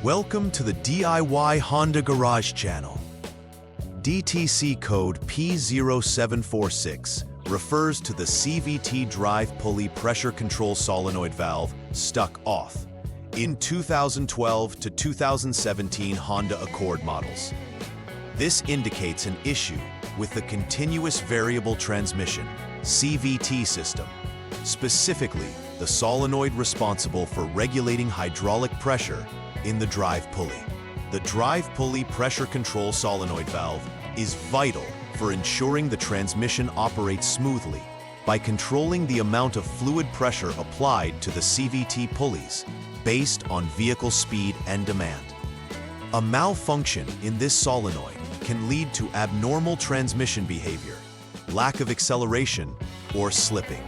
Welcome to the DIY Honda Garage channel. DTC code P0746 refers to the CVT drive pulley pressure control solenoid valve stuck off in 2012 to 2017 Honda Accord models. This indicates an issue with the continuous variable transmission CVT system, specifically the solenoid responsible for regulating hydraulic pressure in the drive pulley. The drive pulley pressure control solenoid valve is vital for ensuring the transmission operates smoothly by controlling the amount of fluid pressure applied to the CVT pulleys based on vehicle speed and demand. A malfunction in this solenoid can lead to abnormal transmission behavior, lack of acceleration, or slipping.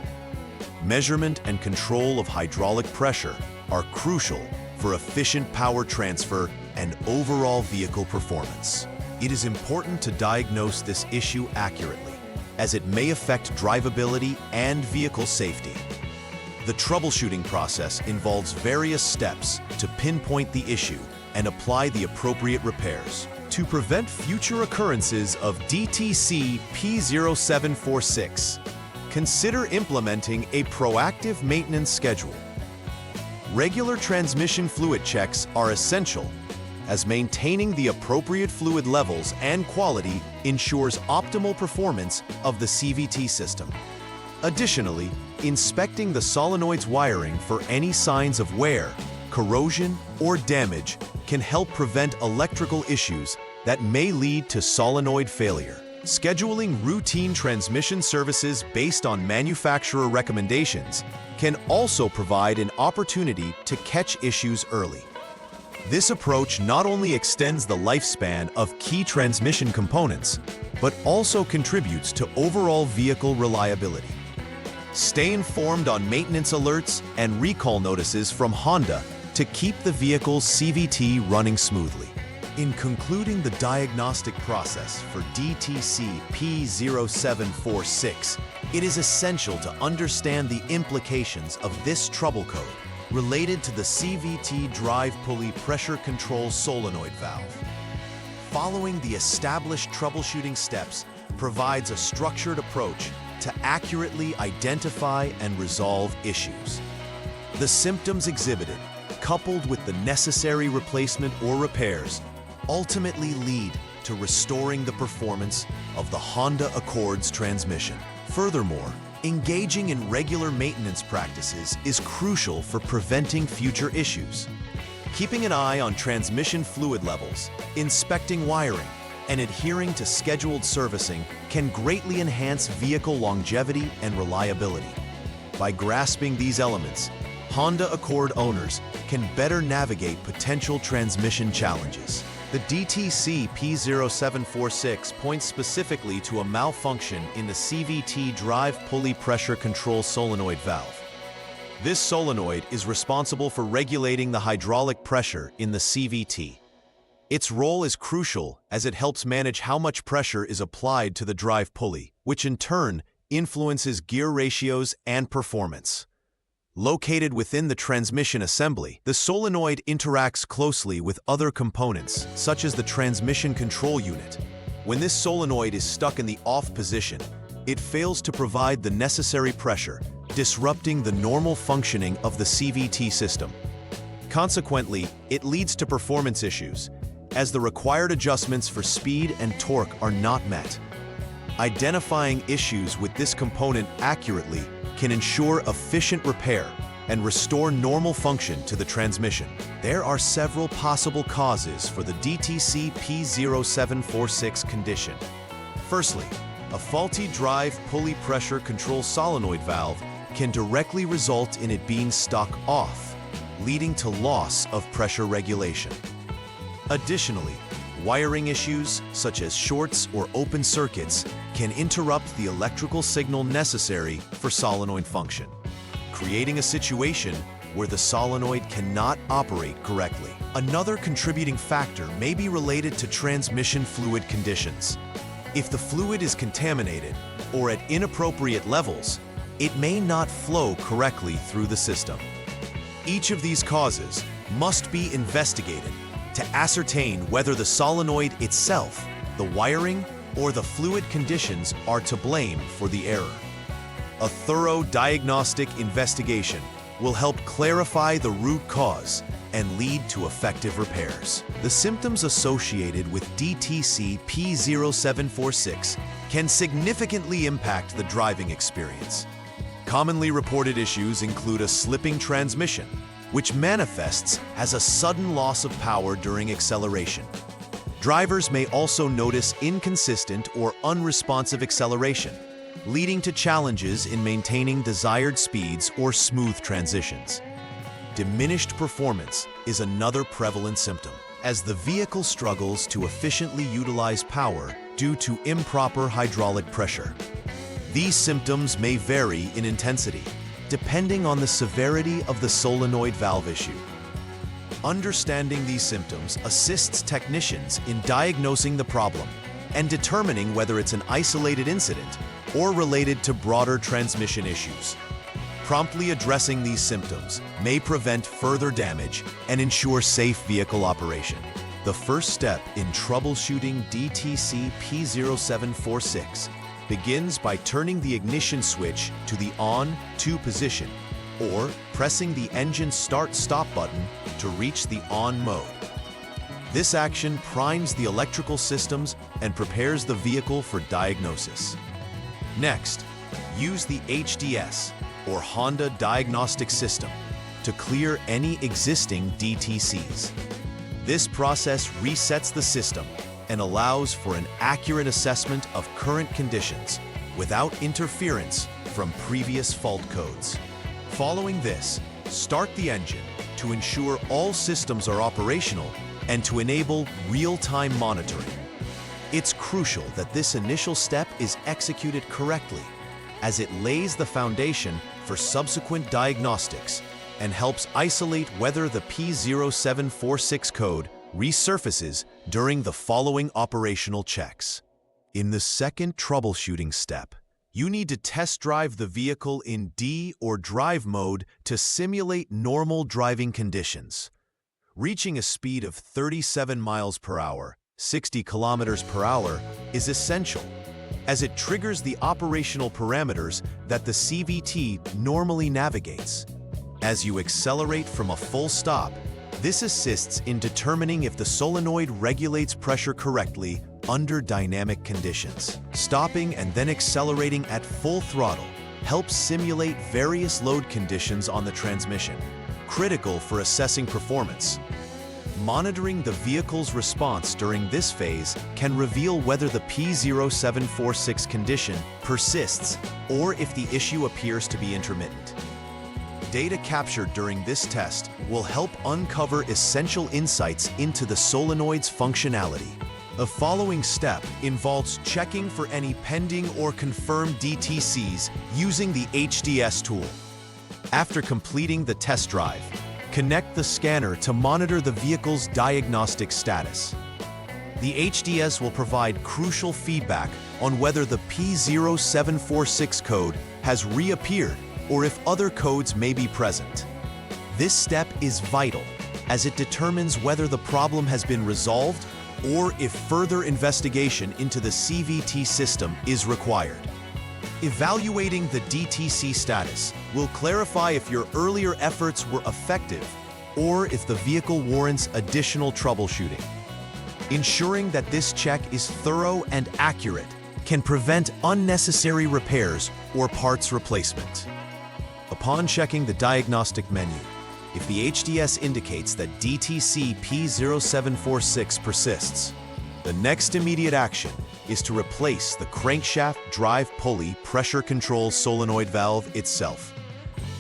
Measurement and control of hydraulic pressure are crucial for efficient power transfer and overall vehicle performance. It is important to diagnose this issue accurately, as it may affect drivability and vehicle safety. The troubleshooting process involves various steps to pinpoint the issue and apply the appropriate repairs. To prevent future occurrences of DTC P0746, consider implementing a proactive maintenance schedule. Regular transmission fluid checks are essential, as maintaining the appropriate fluid levels and quality ensures optimal performance of the CVT system. Additionally, inspecting the solenoid's wiring for any signs of wear, corrosion, or damage can help prevent electrical issues that may lead to solenoid failure. Scheduling routine transmission services based on manufacturer recommendations can also provide an opportunity to catch issues early. This approach not only extends the lifespan of key transmission components, but also contributes to overall vehicle reliability. Stay informed on maintenance alerts and recall notices from Honda to keep the vehicle's CVT running smoothly. In concluding the diagnostic process for DTC P0746, it is essential to understand the implications of this trouble code related to the CVT drive pulley pressure control solenoid valve. Following the established troubleshooting steps provides a structured approach to accurately identify and resolve issues. The symptoms exhibited, coupled with the necessary replacement or repairs, ultimately lead to restoring the performance of the Honda Accord's transmission. Furthermore, engaging in regular maintenance practices is crucial for preventing future issues. Keeping an eye on transmission fluid levels, inspecting wiring, and adhering to scheduled servicing can greatly enhance vehicle longevity and reliability. By grasping these elements, Honda Accord owners can better navigate potential transmission challenges. The DTC P0746 points specifically to a malfunction in the CVT drive pulley pressure control solenoid valve. This solenoid is responsible for regulating the hydraulic pressure in the CVT. Its role is crucial as it helps manage how much pressure is applied to the drive pulley, which in turn influences gear ratios and performance. Located within the transmission assembly, the solenoid interacts closely with other components, such as the transmission control unit. When this solenoid is stuck in the off position, it fails to provide the necessary pressure, disrupting the normal functioning of the CVT system. Consequently, it leads to performance issues, as the required adjustments for speed and torque are not met. Identifying issues with this component accurately can ensure efficient repair and restore normal function to the transmission. There are several possible causes for the DTC P0746 condition. Firstly, a faulty drive pulley pressure control solenoid valve can directly result in it being stuck off, leading to loss of pressure regulation. Additionally, wiring issues, such as shorts or open circuits, can interrupt the electrical signal necessary for solenoid function, creating a situation where the solenoid cannot operate correctly. Another contributing factor may be related to transmission fluid conditions. If the fluid is contaminated or at inappropriate levels, it may not flow correctly through the system. Each of these causes must be investigated to ascertain whether the solenoid itself, the wiring, or the fluid conditions are to blame for the error. A thorough diagnostic investigation will help clarify the root cause and lead to effective repairs. The symptoms associated with DTC P0746 can significantly impact the driving experience. Commonly reported issues include a slipping transmission, which manifests as a sudden loss of power during acceleration. Drivers may also notice inconsistent or unresponsive acceleration, leading to challenges in maintaining desired speeds or smooth transitions. Diminished performance is another prevalent symptom, as the vehicle struggles to efficiently utilize power due to improper hydraulic pressure. These symptoms may vary in intensity, depending on the severity of the solenoid valve issue. Understanding these symptoms assists technicians in diagnosing the problem and determining whether it's an isolated incident or related to broader transmission issues. Promptly addressing these symptoms may prevent further damage and ensure safe vehicle operation. The first step in troubleshooting DTC P0746 begins by turning the ignition switch to the on/to position or pressing the engine start-stop button to reach the on mode. This action primes the electrical systems and prepares the vehicle for diagnosis. Next, use the HDS, or Honda Diagnostic System, to clear any existing DTCs. This process resets the system and allows for an accurate assessment of current conditions without interference from previous fault codes. Following this, start the engine to ensure all systems are operational and to enable real-time monitoring. It's crucial that this initial step is executed correctly, as it lays the foundation for subsequent diagnostics and helps isolate whether the P0746 code resurfaces during the following operational checks. In the second troubleshooting step, you need to test drive the vehicle in D or drive mode to simulate normal driving conditions. Reaching a speed of 37 miles per hour, 60 kilometers per hour, is essential, as it triggers the operational parameters that the CVT normally navigates. As you accelerate from a full stop, this assists in determining if the solenoid regulates pressure correctly under dynamic conditions. Stopping and then accelerating at full throttle helps simulate various load conditions on the transmission, critical for assessing performance. Monitoring the vehicle's response during this phase can reveal whether the P0746 condition persists or if the issue appears to be intermittent. Data captured during this test will help uncover essential insights into the solenoid's functionality. The following step involves checking for any pending or confirmed DTCs using the HDS tool. After completing the test drive, connect the scanner to monitor the vehicle's diagnostic status. The HDS will provide crucial feedback on whether the P0746 code has reappeared or if other codes may be present. This step is vital, as it determines whether the problem has been resolved or if further investigation into the CVT system is required. Evaluating the DTC status will clarify if your earlier efforts were effective or if the vehicle warrants additional troubleshooting. Ensuring that this check is thorough and accurate can prevent unnecessary repairs or parts replacement. Upon checking the diagnostic menu, if the HDS indicates that DTC P0746 persists, the next immediate action is to replace the crankshaft drive pulley pressure control solenoid valve itself.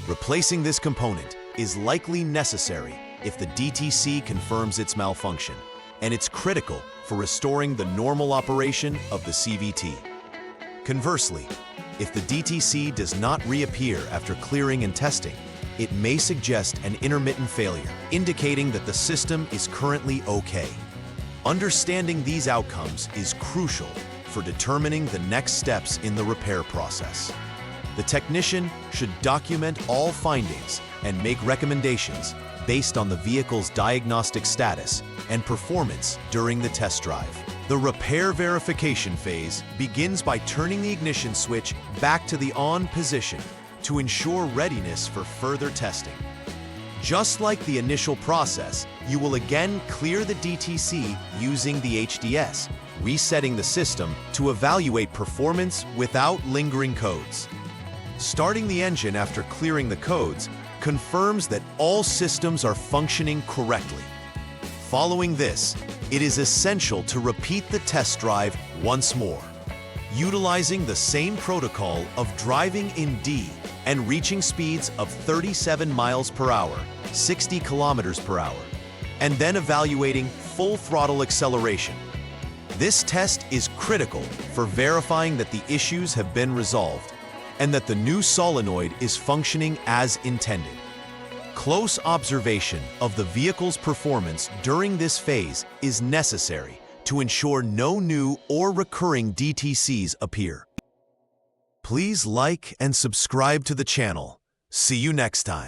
Replacing this component is likely necessary if the DTC confirms its malfunction, and it's critical for restoring the normal operation of the CVT. Conversely, if the DTC does not reappear after clearing and testing, it may suggest an intermittent failure, indicating that the system is currently okay. Understanding these outcomes is crucial for determining the next steps in the repair process. The technician should document all findings and make recommendations based on the vehicle's diagnostic status and performance during the test drive. The repair verification phase begins by turning the ignition switch back to the on position to ensure readiness for further testing. Just like the initial process, you will again clear the DTC using the HDS, resetting the system to evaluate performance without lingering codes. Starting the engine after clearing the codes confirms that all systems are functioning correctly. Following this, it is essential to repeat the test drive once more, utilizing the same protocol of driving in D and reaching speeds of 37 miles per hour, 60 kilometers per hour, and then evaluating full throttle acceleration. This test is critical for verifying that the issues have been resolved and that the new solenoid is functioning as intended. Close observation of the vehicle's performance during this phase is necessary to ensure no new or recurring DTCs appear. Please like and subscribe to the channel. See you next time.